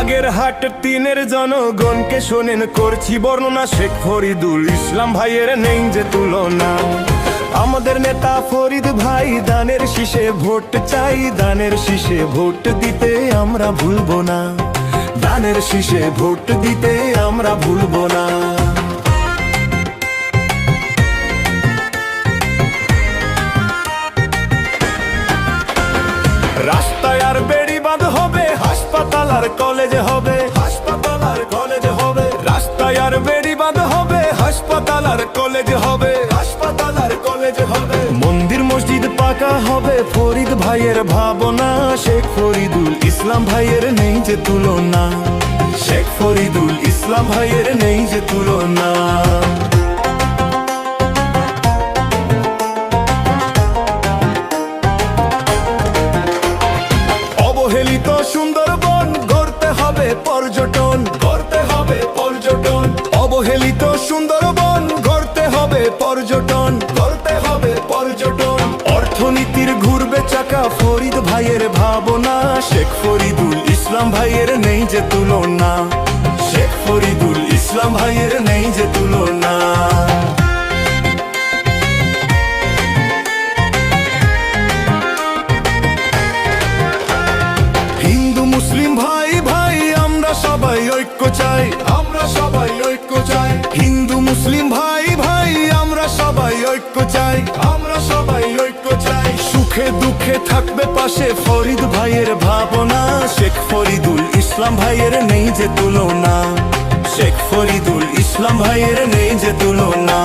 বাগেরহাট তিনের জনগণকে শোনেন, করছি বর্ণনা শেখ ফরিদুল ইসলাম ভাইয়ের নেই যে তুলনা। আমাদের নেতা ফরিদ ভাই দানের শীষে ভোট চাই, দানের শীষে ভোট দিতে আমরা ভুলবো না, দানের শীষে ভোট দিতে আমরা ভুলবো না। রাস্তায় আর বেড়িবাঁধ হবে, হাসপাতাল আর কলেজ হবে, হাসপাতাল আর কলেজ হবে। রাস্তায় আর বেড়িবাঁধ হবে, হাসপাতাল আর কলেজ হবে, হাসপাতাল আর কলেজ হবে। মন্দির মসজিদ পাকা হবে, ফরিদ ভাইয়ের ভাবনা। শেখ ফরিদুল ইসলাম ভাইয়ের নেই যে তুলনা, শেখ ফরিদুল ইসলাম ভাইয়ের নেই যে তুলনা। অবহেলিত সুন্দরবন গড়তে হবে পর্যটন, গড়তে হবে পর্যটন। অবহেলিত সুন্দরবন গড়তে হবে পর্যটন, গড়তে হবে পর্যটন। অর্থনীতির ঘুরবে চাকা, ফরিদ ভাইয়ের ভাবনা। শেখ ফরিদুল ইসলাম ভাইয়ের নেই যে তুলনা, শেখ ফরিদুল ইসলাম ভাইয়ের নেই যে তুলনা। হিন্দু মুসলিম ভাই ভাই আমরা সবাই ঐক্য চাই, আমরা সবাই ঐক্য চাই। হিন্দু মুসলিম ভাই ভাই আমরা সবাই ঐক্য চাই, আমরা সবাই ঐক্য চাই। সুখে দুঃখে থাকবে পাশে, ফরিদ ভাইয়ের ভাবনা। শেখ ফরিদুল ইসলাম ভাইয়ের নেই যে তুলনা, শেখ ফরিদুল ইসলাম ভাইয়ের নেই যে তুলনা।